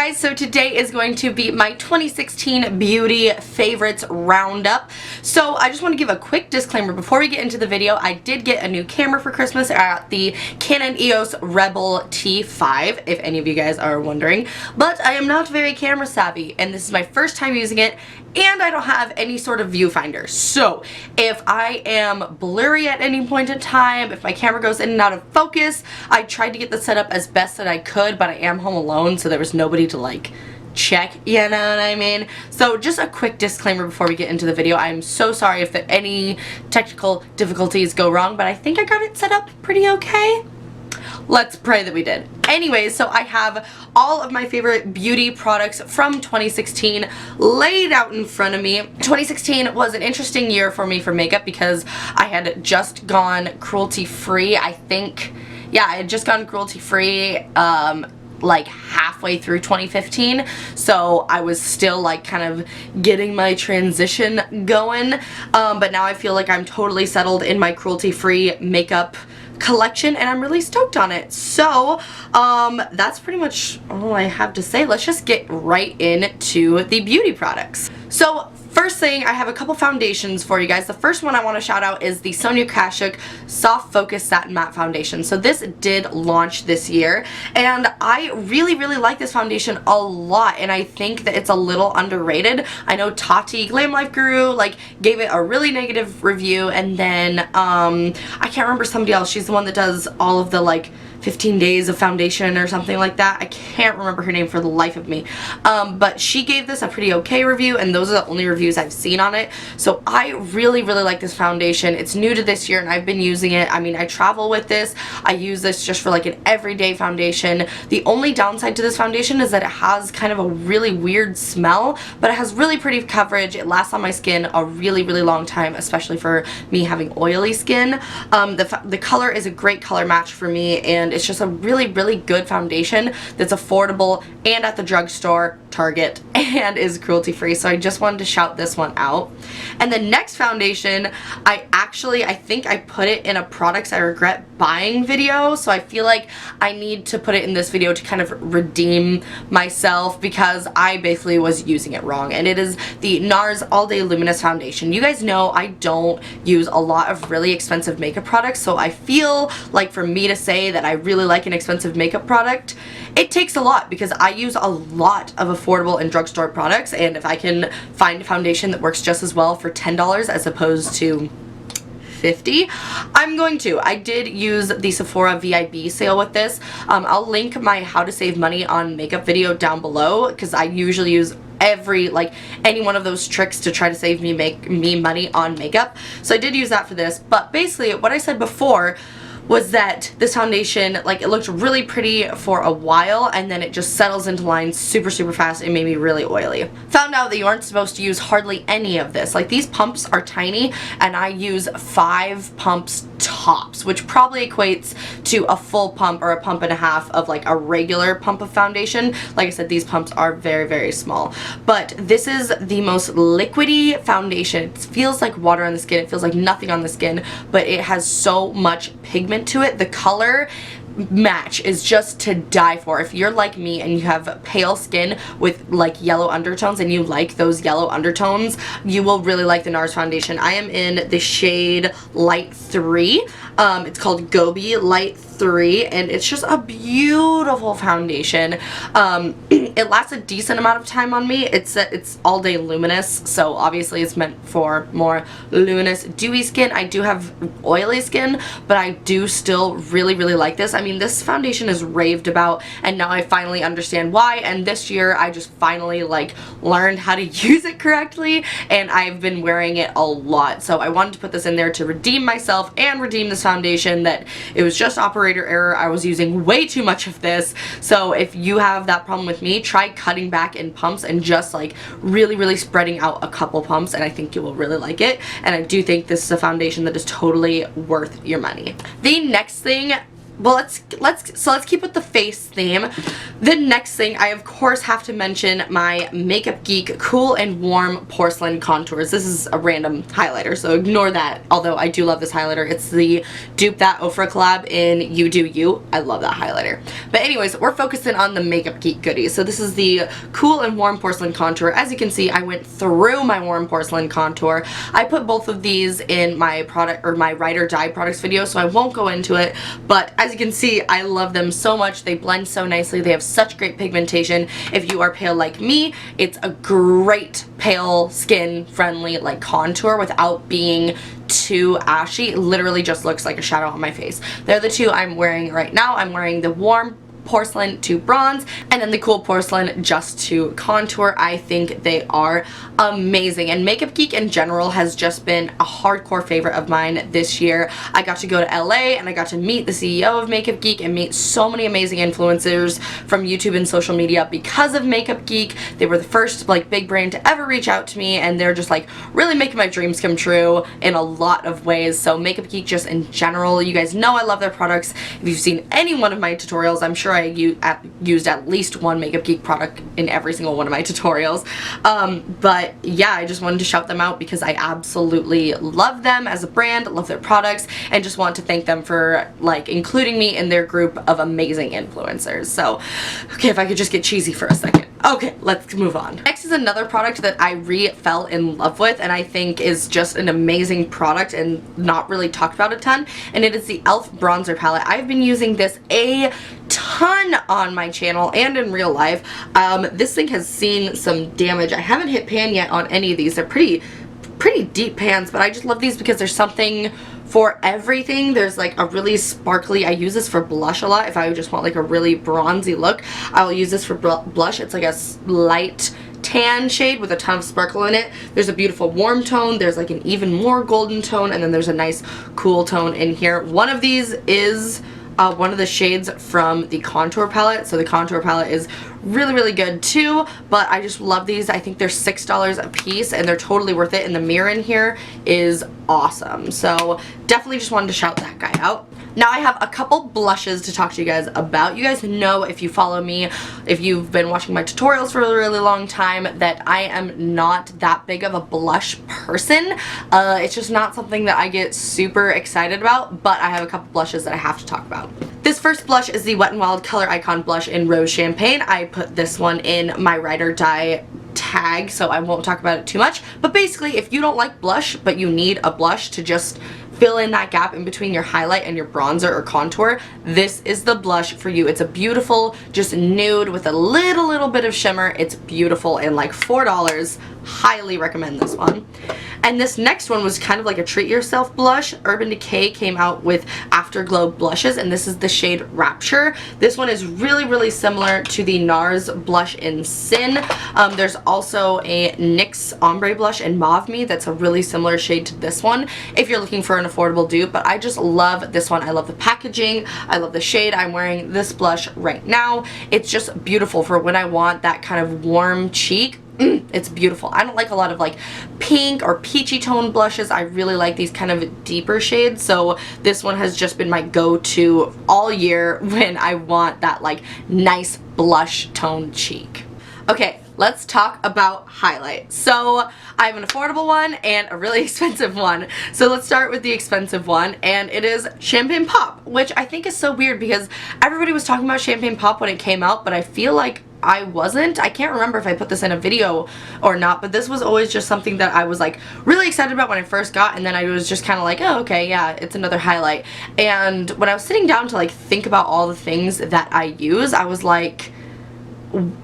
guys, so today is going to be my 2016 beauty favorites roundup. So I just want to give a quick disclaimer before we get into the video. I did get a new camera for Christmas at the Canon EOS Rebel T5, if any of you guys are wondering, but I am not very camera savvy and this is my first time using it, and I don't have any sort of viewfinder. So if I am blurry at any point in time, if my camera goes in and out of focus, I tried to get the setup as best that I could, but I am home alone, so there was nobody to like check, you know what I mean? So just a quick disclaimer before we get into the video. I'm so sorry if any technical difficulties go wrong, but I think I got it set up pretty okay. Let's pray that we did. Anyways, so I have all of my favorite beauty products from 2016 laid out in front of me. 2016 was an interesting year for me for makeup because I had just gone cruelty-free, I think. Yeah, I had just gone cruelty-free like halfway through 2015, so I was still like kind of getting my transition going, but now I feel like I'm totally settled in my cruelty-free makeup collection and I'm really stoked on it. So that's pretty much all I have to say. Let's just get right into the beauty products. So first thing, I have a couple foundations for you guys. The first one I want to shout out is the Sonia Kashuk Soft Focus Satin Matte Foundation. So this did launch this year and I really like this foundation a lot, and I think that it's a little underrated. I know Tati, Glam Life Guru, like gave it a really negative review, and then I can't remember somebody else. She's the one that does all of the like 15 days of foundation or something like that. I can't remember her name for the life of me. But she gave this a pretty okay review, and those are the only reviews I've seen on it. So I really like this foundation. It's new to this year and I've been using it. I mean, I travel with this. I use this just for like an everyday foundation. The only downside to this foundation is that it has kind of a really weird smell, but it has really pretty coverage. It lasts on my skin a really long time, especially for me having oily skin. The color is a great color match for me, and it's just a really good foundation that's affordable and at the drugstore, Target, and is cruelty free. So I just wanted to shout this one out. And the next foundation, I think I put it in a products I regret buying video, so I feel like I need to put it in this video to kind of redeem myself because I basically was using it wrong. And it is the Nars All Day Luminous Foundation. You guys know I don't use a lot of really expensive makeup products, so I feel like for me to say that I really like an expensive makeup product, it takes a lot because I use a lot of affordable and drugstore products, and if I can find a foundation that works just as well for $10 as opposed to $50, I'm going to. I did use the Sephora VIB sale with this. I'll link my how to save money on makeup video down below because I usually use any one of those tricks to try to save me money on makeup. So I did use that for this, but basically what I said before was that this foundation, like, it looked really pretty for a while and then it just settles into lines super fast and made me really oily. Found out that you aren't supposed to use hardly any of this. Like, these pumps are tiny and I use 5 pumps tops, which probably equates to a full pump or a pump and a half of like a regular pump of foundation. Like I said, these pumps are very small, but this is the most liquidy foundation. It feels like water on the skin. It feels like nothing on the skin, but it has so much pigment to it. The color match is just to die for. If you're like me and you have pale skin with like yellow undertones and you like those yellow undertones, you will really like the Nars foundation. I am in the shade Light 3. It's called Gobi Light 3 and it's just a beautiful foundation. It lasts a decent amount of time on me. It's all day luminous, so obviously it's meant for more luminous dewy skin. I do have oily skin, but I do still really like this. I mean, this foundation is raved about and now I finally understand why, and this year I just finally like learned how to use it correctly and I've been wearing it a lot. So I wanted to put this in there to redeem myself and redeem this foundation, that it was just operator error. I was using way too much of this. So if you have that problem with me, try cutting back in pumps and just like really spreading out a couple pumps, and I think you will really like it. And I do think this is a foundation that is totally worth your money. The next thing well, let's keep with the face theme. The next thing, I of course have to mention my Makeup Geek Cool and Warm Porcelain Contours. This is a random highlighter, so ignore that, although I do love this highlighter. It's the Dupe That Ofra collab in You Do You. I love that highlighter. But anyways, we're focusing on the Makeup Geek goodies. So this is the Cool and Warm Porcelain Contour. As you can see, I went through my Warm Porcelain Contour. I put both of these in my product, or my Ride or Die products video, so I won't go into it, but as you can see, I love them so much. They blend so nicely. They have such great pigmentation. If you are pale like me, it's a great pale skin friendly like contour without being too ashy. It literally just looks like a shadow on my face. They're the two I'm wearing right now. I'm wearing the Warm Porcelain to bronze, and then the Cool Porcelain just to contour. I think they are amazing, and Makeup Geek in general has just been a hardcore favorite of mine this year. I got to go to LA and I got to meet the CEO of Makeup Geek and meet so many amazing influencers from YouTube and social media because of Makeup Geek. They were the first like big brand to ever reach out to me, and they're just like really making my dreams come true in a lot of ways. So Makeup Geek just in general, you guys know I love their products. If you've seen any one of my tutorials, I'm sure I used at least one Makeup Geek product in every single one of my tutorials. But yeah, I just wanted to shout them out because I absolutely love them as a brand, love their products, and just want to thank them for like including me in their group of amazing influencers. So, okay, if I could just get cheesy for a second. Okay, let's move on. Next is another product that I fell in love with, and I think is just an amazing product and not really talked about a ton, and it is the e.l.f. bronzer palette. I've been using this a ton on my channel and in real life. This thing has seen some damage. I haven't hit pan yet on any of these. They're pretty deep pans, but I just love these because there's something for everything. There's like a really sparkly, I use this for blush a lot. If I just want like a really bronzy look, I'll use this for blush. It's like a light tan shade with a ton of sparkle in it. There's a beautiful warm tone, there's like an even more golden tone, and then there's a nice cool tone in here. One of these is one of the shades from the contour palette, so the contour palette is really good too, but I just love these. I think they're $6 a piece and they're totally worth it, and the mirror in here is awesome. So definitely just wanted to shout that guy out. Now I have a couple blushes to talk to you guys about. You guys know, if you follow me, if you've been watching my tutorials for a really long time, that I am not that big of a blush person. It's just not something that I get super excited about, but I have a couple blushes that I have to talk about. This first blush is the Wet n Wild Color Icon blush in Rose Champagne. I put this one in my Ride or Die tag, so I won't talk about it too much. But basically, if you don't like blush, but you need a blush to just fill in that gap in between your highlight and your bronzer or contour, this is the blush for you. It's a beautiful, just nude with a little bit of shimmer. It's beautiful and like $4. Highly recommend this one. And this next one was kind of like a treat yourself blush. Urban Decay came out with Afterglow blushes, and this is the shade Rapture. This one is really similar to the Nars blush in Sin. There's also a NYX ombre blush in Mauve Me that's a really similar shade to this one if you're looking for an affordable dupe, but I just love this one. I love the packaging, I love the shade. I'm wearing this blush right now. It's just beautiful for when I want that kind of warm cheek. It's beautiful. I don't like a lot of like pink or peachy tone blushes. I really like these kind of deeper shades, so this one has just been my go-to all year when I want that like nice blush tone cheek. Okay, let's talk about highlight. So I have an affordable one and a really expensive one. So let's start with the expensive one, and it is Champagne Pop, which I think is so weird because everybody was talking about Champagne Pop when it came out, but I feel like I wasn't. I can't remember if I put this in a video or not, but this was always just something that I was like really excited about when I first got, and then I was just kind of like, oh, okay, yeah, it's another highlight. And when I was sitting down to like think about all the things that I use, I was like,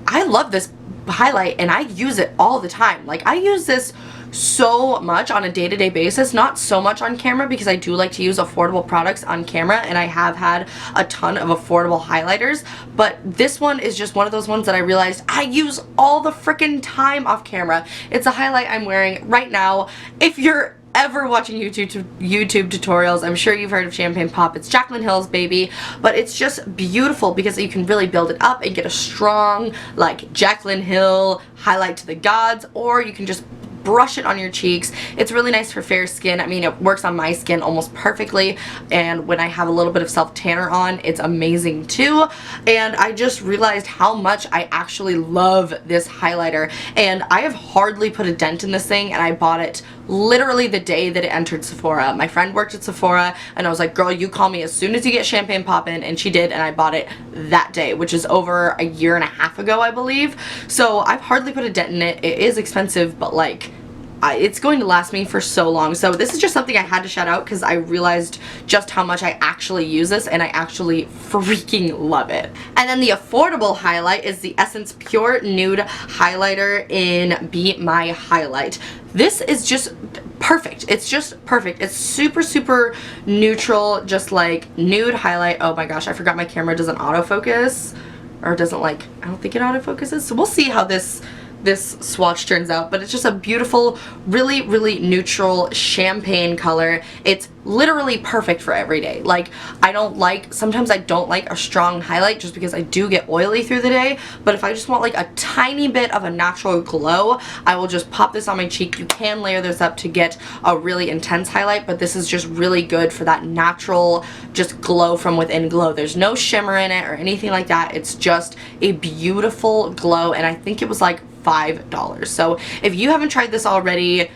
I love this highlight and I use it all the time. Like, I use this so much on a day-to-day basis, not so much on camera because I do like to use affordable products on camera, and I have had a ton of affordable highlighters, but this one is just one of those ones that I realized I use all the freaking time off camera. It's a highlight I'm wearing right now. If you're ever watching YouTube tutorials, I'm sure you've heard of Champagne Pop. It's Jaclyn Hill's baby, but it's just beautiful because you can really build it up and get a strong like Jaclyn Hill highlight to the gods, or you can just brush it on your cheeks. It's really nice for fair skin. I mean, it works on my skin almost perfectly, and when I have a little bit of self tanner on, it's amazing too. And I just realized how much I actually love this highlighter, and I have hardly put a dent in this thing, and I bought it literally the day that it entered Sephora. My friend worked at Sephora, and I was like, girl, you call me as soon as you get Champagne Pop in, and she did, and I bought it that day, which is over a year and a half ago, I believe. So I've hardly put a dent in it. It is expensive, but like, it's going to last me for so long. So this is just something I had to shout out because I realized just how much I actually use this, and I actually freaking love it. And then the affordable highlight is the Essence Pure Nude Highlighter in Be My Highlight. This is just perfect. It's just perfect. It's super, super neutral, just like nude highlight. Oh my gosh, I forgot my camera doesn't autofocus, or doesn't, like, I don't think it autofocuses. So we'll see how this swatch turns out, but it's just a beautiful, really, really neutral champagne color. It's literally perfect for every day. Like, sometimes I don't like a strong highlight just because I do get oily through the day, but if I just want like a tiny bit of a natural glow, I will just pop this on my cheek. You can layer this up to get a really intense highlight, but this is just really good for that natural, just glow from within glow. There's no shimmer in it or anything like that. It's just a beautiful glow, and I think it was like $5. So if you haven't tried this already,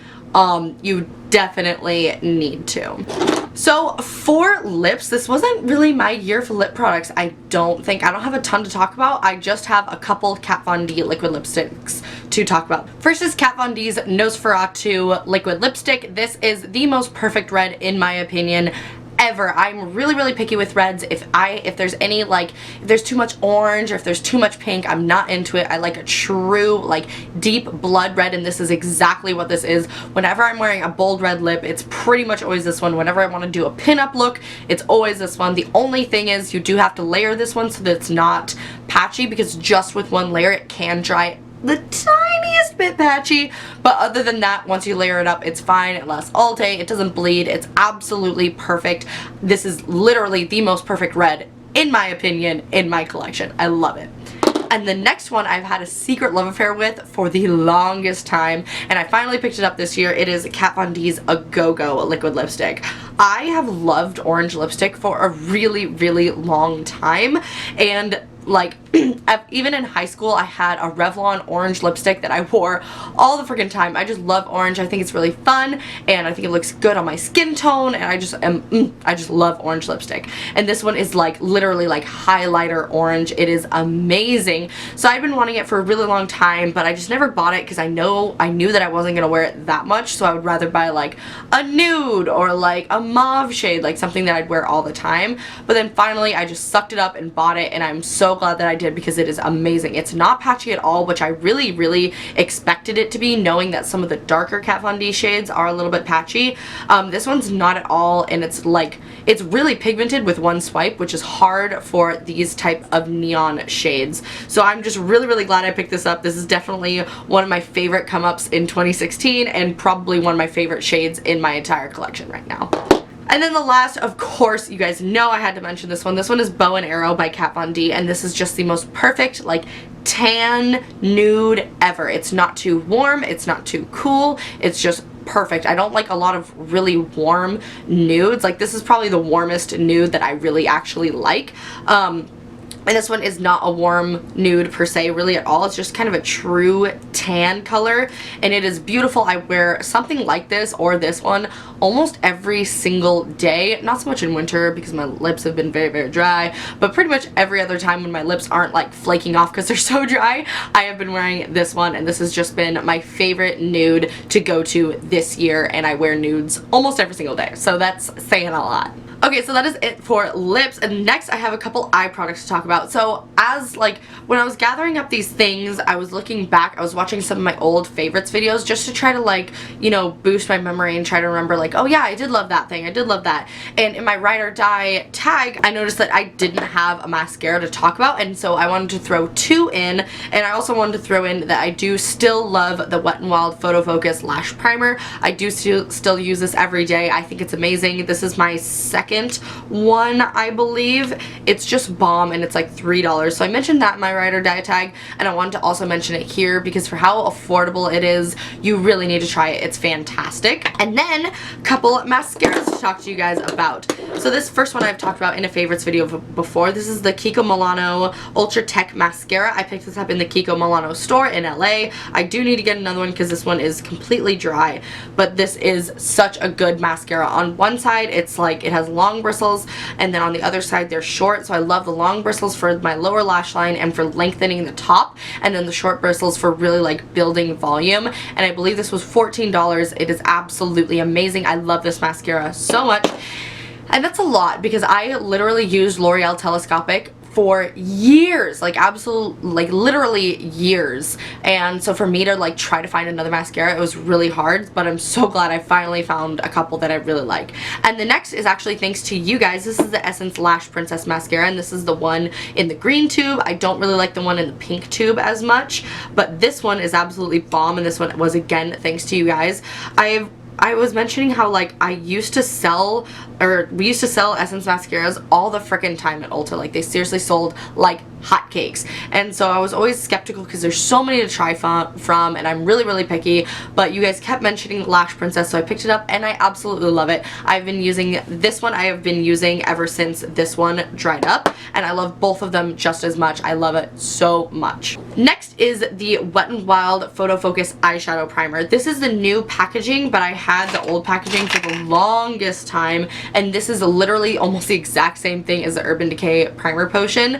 you definitely need to. So for lips, this wasn't really my year for lip products. I don't have a ton to talk about. I just have a couple Kat Von D liquid lipsticks to talk about. First is Kat Von D's Nosferatu liquid lipstick. This is the most perfect red in my opinion ever. I'm really, really picky with reds. If there's any, like, if there's too much orange or if there's too much pink, I'm not into it. I like a true, like, deep blood red, and this is exactly what this is. Whenever I'm wearing a bold red lip, it's pretty much always this one. Whenever I want to do a pinup look, it's always this one. The only thing is you do have to layer this one so that it's not patchy, because just with one layer it can dry the tiniest bit patchy, but other than that, once you layer it up, it's fine. It lasts all day. It doesn't bleed. It's absolutely perfect. This is literally the most perfect red, in my opinion, in my collection. I love it. And the next one I've had a secret love affair with for the longest time, and I finally picked it up this year. It is Kat Von D's A Go-Go liquid lipstick. I have loved orange lipstick for a really, really long time, and like, even in high school, I had a Revlon orange lipstick that I wore all the freaking time. I just love orange. I think it's really fun, and I think it looks good on my skin tone, and I just love orange lipstick. And this one is like literally like highlighter orange. It is amazing. So I've been wanting it for a really long time, but I just never bought it because I knew that I wasn't gonna wear it that much, so I would rather buy like a nude or like a mauve shade, like something that I'd wear all the time. But then finally I just sucked it up and bought it, and I'm so glad that I did because it is amazing. It's not patchy at all, which I really, really expected it to be, knowing that some of the darker Kat Von D shades are a little bit patchy. This one's not at all, and it's really pigmented with one swipe, which is hard for these type of neon shades. So I'm just really, really glad I picked this up. This is definitely one of my favorite come-ups in 2016, and probably one of my favorite shades in my entire collection right now. And then the last, of course, you guys know I had to mention this one. This one is Bow and Arrow by Kat Von D, and this is just the most perfect, like, tan nude ever. It's not too warm, it's not too cool, it's just perfect. I don't like a lot of really warm nudes. Like, this is probably the warmest nude that I really actually like. And this one is not a warm nude per se really at all. It's just kind of a true tan color, and it is beautiful. I wear something like this or this one almost every single day. Not so much in winter because my lips have been very, very dry, but pretty much every other time when my lips aren't like flaking off because they're so dry, I have been wearing this one, and this has just been my favorite nude to go to this year, and I wear nudes almost every single day, so that's saying a lot. Okay, so that is it for lips, and next I have a couple eye products to talk about. So when I was gathering up these things, I was looking back, I was watching some of my old favorites videos just to try to, like, you know, boost my memory and try to remember, like, oh yeah, I did love that thing, I did love that. And in my ride or die tag, I noticed that I didn't have a mascara to talk about, and so I wanted to throw two in, and I also wanted to throw in that I do still love the Wet n Wild Photofocus Lash Primer. I do still use this every day. I think it's amazing. This is my second second one, I believe. It's just bomb, and it's like $3. So I mentioned that in my ride or die tag, and I wanted to also mention it here because for how affordable it is, you really need to try it. It's fantastic. And then a couple mascaras to talk to you guys about. So this first one I've talked about in a favorites video before. This is the Kiko Milano Ultra Tech Mascara. I picked this up in the Kiko Milano store in LA. I do need to get another one because this one is completely dry, but this is such a good mascara. On one side, it's like it has long bristles, and then on the other side they're short, so I love the long bristles for my lower lash line and for lengthening the top, and then the short bristles for really like building volume. And I believe this was $14. It is absolutely amazing. I love this mascara so much. And that's a lot because I literally used L'Oreal Telescopic for years, like literally years. And so for me to like try to find another mascara, it was really hard, but I'm so glad I finally found a couple that I really like. And the next is actually thanks to you guys. This is the Essence Lash Princess Mascara, and this is the one in the green tube. I don't really like the one in the pink tube as much, but this one is absolutely bomb, and this one was again thanks to you guys. I was mentioning how like we used to sell Essence mascaras all the frickin' time at Ulta. Like they seriously sold like hotcakes, and so I was always skeptical because there's so many to try from, and I'm really picky, but you guys kept mentioning Lash Princess, so I picked it up and I absolutely love it. I've been using this one, I have been using ever since this one dried up, and I love both of them just as much. I love it so much. Next is the Wet n Wild Photofocus Eyeshadow Primer. This is the new packaging, but I had the old packaging for the longest time, and this is literally almost the exact same thing as the Urban Decay Primer Potion.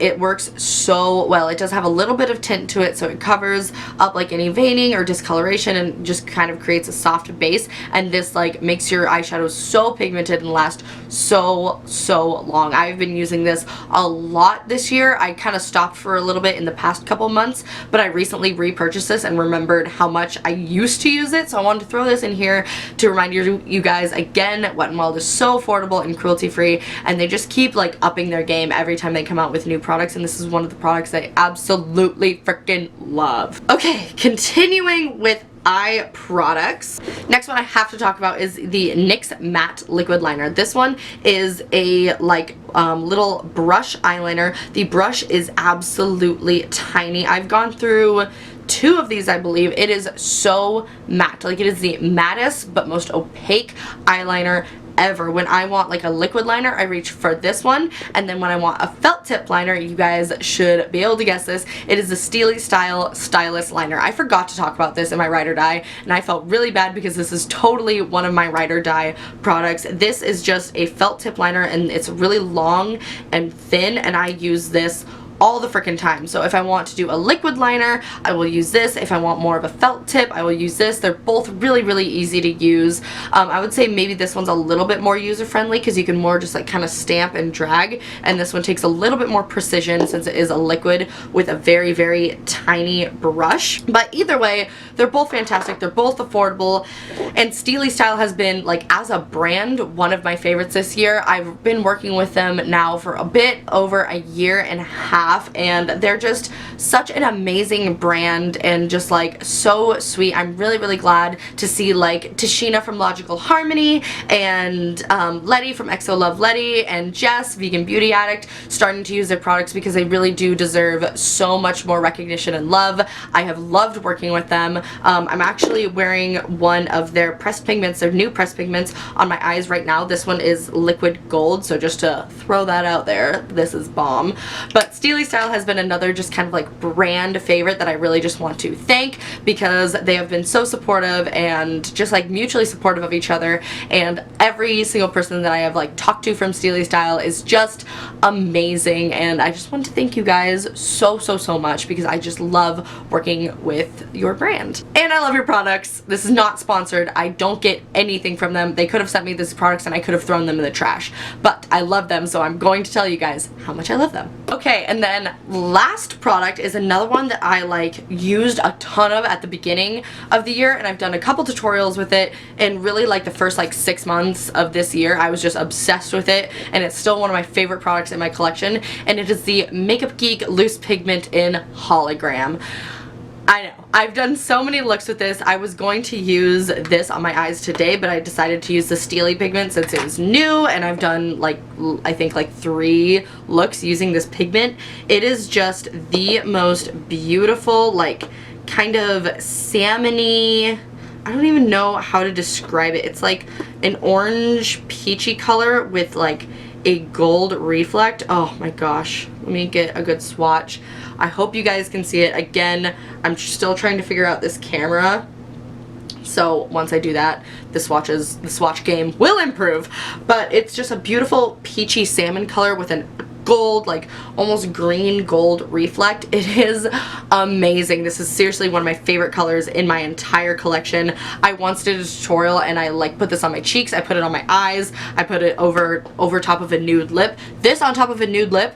It works so well. It does have a little bit of tint to it, so it covers up like any veining or discoloration and just kind of creates a soft base, and this like makes your eyeshadows so pigmented and last so long. I've been using this a lot this year. I kind of stopped for a little bit in the past couple months, but I recently repurchased this and remembered how much I used to use it, so I wanted to throw this in here to remind you guys again. Wet n Wild is so affordable and cruelty free, and they just keep like upping their game every time they come out with new products, and this is one of the products I absolutely freaking love. Okay, continuing with eye products. Next one I have to talk about is the NYX Matte Liquid Liner. This one is a like little brush eyeliner. The brush is absolutely tiny. I've gone through 2 of these, I believe. It is so matte. Like it is the mattest but most opaque eyeliner ever. When I want like a liquid liner, I reach for this one, and then when I want a felt tip liner, you guys should be able to guess this, it is the Styli Style the Stylus liner. I forgot to talk about this in my ride or die, and I felt really bad because this is totally one of my ride or die products. This is just a felt tip liner, and it's really long and thin, and I use this all the freaking time. So if I want to do a liquid liner, I will use this. If I want more of a felt tip, I will use this. They're both really easy to use. I would say maybe this one's a little bit more user friendly because you can more just like kind of stamp and drag, and this one takes a little bit more precision since it is a liquid with a very tiny brush. But either way, they're both fantastic. They're both affordable, and Styli Style has been like as a brand one of my favorites this year. I've been working with them now for a bit over a year and a half, and they're just such an amazing brand and just like so sweet. I'm really glad to see like Tashina from Logical Harmony and Letty from XO Love Letty and Jess, Vegan Beauty Addict, starting to use their products because they really do deserve so much more recognition and love. I have loved working with them. I'm actually wearing one of their pressed pigments, their new pressed pigments, on my eyes right now. This one is liquid gold, so just to throw that out there, this is bomb. But Styli Style has been another just kind of like brand favorite that I really just want to thank because they have been so supportive and just like mutually supportive of each other, and every single person that I have like talked to from Styli Style is just amazing, and I just want to thank you guys so much because I just love working with your brand. And I love your products. This is not sponsored. I don't get anything from them. They could have sent me these products and I could have thrown them in the trash, but I love them, so I'm going to tell you guys how much I love them. Okay, and then last product is another one that I like used a ton of at the beginning of the year, and I've done a couple tutorials with it, and really like the first like 6 months of this year I was just obsessed with it, and it's still one of my favorite products in my collection, and it is the Makeup Geek Loose Pigment in Hologram. I know, I've done so many looks with this. I was going to use this on my eyes today, but I decided to use the Styli pigment since it was new, and I've done like, I think like 3 looks using this pigment. It is just the most beautiful, like kind of salmony, I don't even know how to describe it. It's like an orange peachy color with like a gold reflect. Oh my gosh, let me get a good swatch. I hope you guys can see it. Again, I'm still trying to figure out this camera, so once I do that, the swatch game will improve. But it's just a beautiful peachy salmon color with an gold, like almost green gold reflect. It is amazing. This is seriously one of my favorite colors in my entire collection. I once did a tutorial and I like put this on my cheeks, I put it on my eyes, I put it over top of a nude lip. This on top of a nude lip,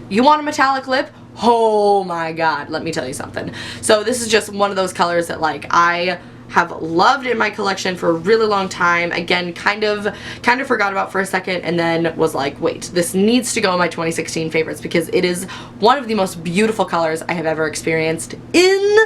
you want a metallic lip? Oh my god, let me tell you something. So this is just one of those colors that like I have loved in my collection for a really long time. Again, kind of forgot about for a second, and then was like, wait, this needs to go in my 2016 favorites because it is one of the most beautiful colors I have ever experienced in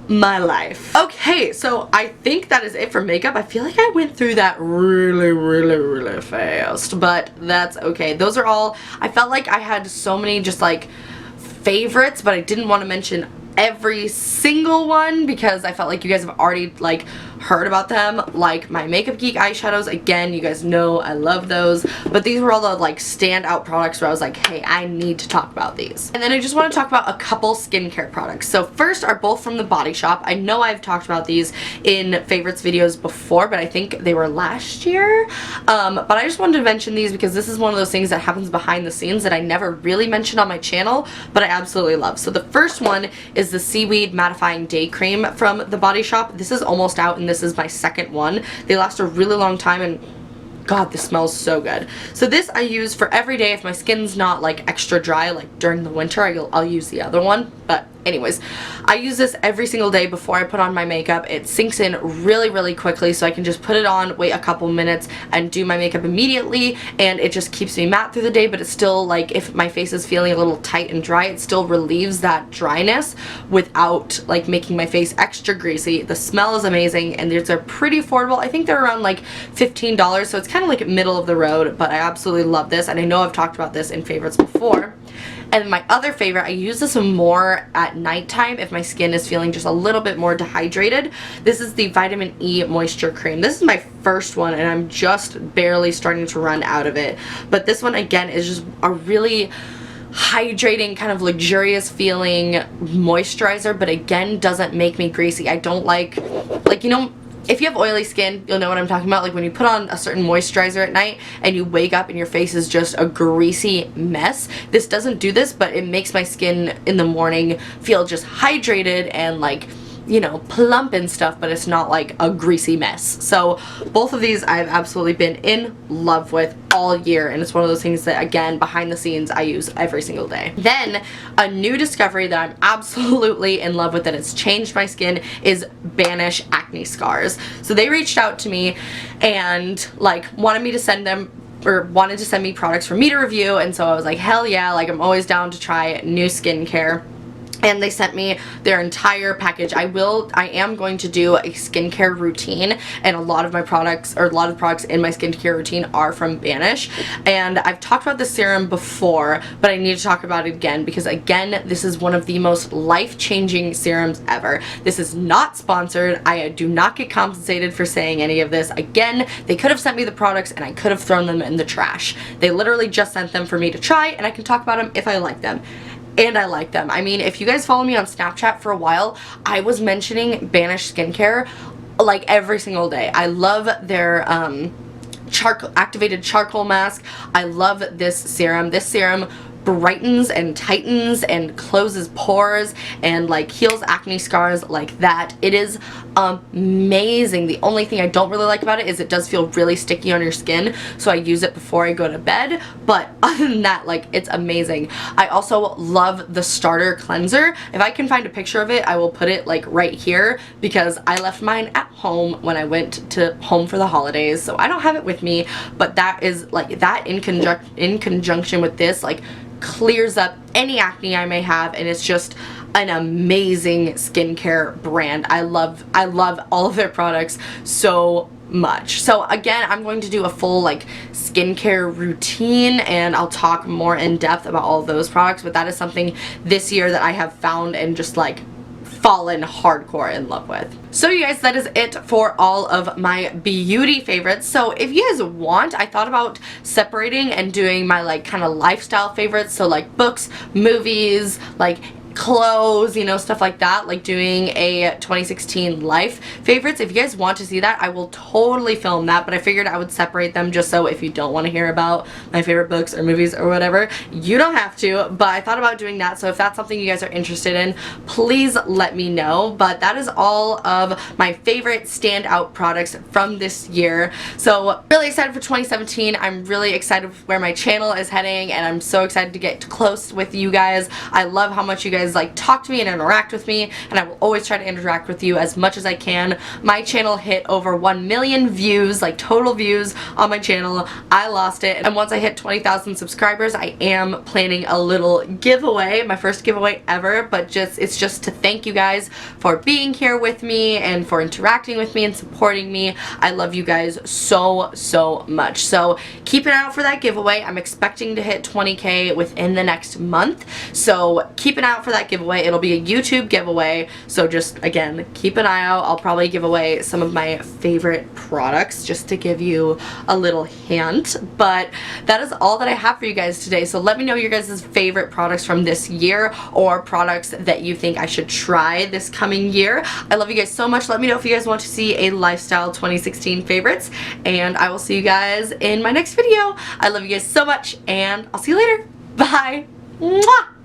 my life. Okay, so I think that is it for makeup. I feel like I went through that really fast, but that's okay. Those are all, I felt like I had so many just like favorites, but I didn't want to mention every single one because I felt like you guys have already like heard about them, like my Makeup Geek eyeshadows. Again, you guys know I love those, but these were all the like standout products where I was like, hey, I need to talk about these. And then I just want to talk about a couple skincare products. So first are both from the Body Shop. I know I've talked about these in favorites videos before, but I think they were last year. But I just wanted to mention these because this is one of those things that happens behind the scenes that I never really mentioned on my channel, but I absolutely love. So the first one is the Seaweed Mattifying Day Cream from the Body Shop. This is almost out and this is my second one. They last a really long time and god, this smells so good. So this I use for every day if my skin's not like extra dry, like during the winter I'll use the other one. But anyways, I use this every single day before I put on my makeup. It sinks in really quickly, so I can just put it on, wait a couple minutes, and do my makeup immediately, and it just keeps me matte through the day, but it's still like, if my face is feeling a little tight and dry, it still relieves that dryness without like making my face extra greasy. The smell is amazing, and they're pretty affordable. I think they're around like $15, so it's kind of like middle of the road, but I absolutely love this, and I know I've talked about this in favorites before. And my other favorite, I use this more at nighttime if my skin is feeling just a little bit more dehydrated. This is the Vitamin E Moisture Cream. This is my first one and I'm just barely starting to run out of it. But this one again is just a really hydrating, kind of luxurious feeling moisturizer, but again doesn't make me greasy. I don't like you know, if you have oily skin, you'll know what I'm talking about. Like when you put on a certain moisturizer at night and you wake up and your face is just a greasy mess. This doesn't do this, but it makes my skin in the morning feel just hydrated and like, you know, plump and stuff, but it's not like a greasy mess. So both of these I've absolutely been in love with all year, and it's one of those things that again behind the scenes I use every single day. Then a new discovery that I'm absolutely in love with that has changed my skin is Banish Acne Scars. So they reached out to me and like wanted me to send them, or wanted to send me products for me to review, and so I was like, hell yeah, like I'm always down to try new skincare. And they sent me their entire package. I am going to do a skincare routine, and a lot of my products, or a lot of products in my skincare routine are from Banish. And I've talked about the serum before, but I need to talk about it again because again, this is one of the most life-changing serums ever. This is not sponsored. I do not get compensated for saying any of this. Again, they could have sent me the products and I could have thrown them in the trash. They literally just sent them for me to try, and I can talk about them if I like them. And I like them. I mean, if you guys follow me on Snapchat for a while, I was mentioning Banish skincare like every single day. I love their activated charcoal mask. I love this serum. This serum brightens and tightens and closes pores and like heals acne scars like that. It is amazing. The only thing I don't really like about it is it does feel really sticky on your skin, so I use it before I go to bed, but other than that, like, it's amazing. I also love the starter cleanser. If I can find a picture of it, I will put it like right here because I left mine at home when I went to home for the holidays, so I don't have it with me, but that is like that in conjunction with this like clears up any acne I may have, and it's just an amazing skincare brand. I love all of their products so much. So again, I'm going to do a full like skincare routine, and I'll talk more in depth about all of those products, but that is something this year that I have found and just like fallen hardcore in love with. So you guys, that is it for all of my beauty favorites. So if you guys want, I thought about separating and doing my like kind of lifestyle favorites, so like books, movies, like clothes, you know, stuff like that, like doing a 2016 life favorites. If you guys want to see that, I will totally film that, but I figured I would separate them just so if you don't want to hear about my favorite books or movies or whatever, you don't have to, but I thought about doing that. So if that's something you guys are interested in, please let me know. But that is all of my favorite standout products from this year. So really excited for 2017. I'm really excited where my channel is heading, and I'm so excited to get close with you guys. I love how much you guys like talk to me and interact with me, and I will always try to interact with you as much as I can. My channel hit over 1 million views, like total views on my channel. I lost it, and once I hit 20,000 subscribers, I am planning a little giveaway, my first giveaway ever, but it's just to thank you guys for being here with me and for interacting with me and supporting me. I love you guys so much. So keep an eye out for that giveaway. I'm expecting to hit 20K within the next month, so keep an eye out for that giveaway. It'll be a YouTube giveaway, so just again keep an eye out. I'll probably give away some of my favorite products just to give you a little hint, but that is all that I have for you guys today. So let me know your guys' favorite products from this year, or products that you think I should try this coming year. I love you guys so much. Let me know if you guys want to see a lifestyle 2016 favorites, and I will see you guys in my next video. I love you guys so much, and I'll see you later. Bye. Mwah!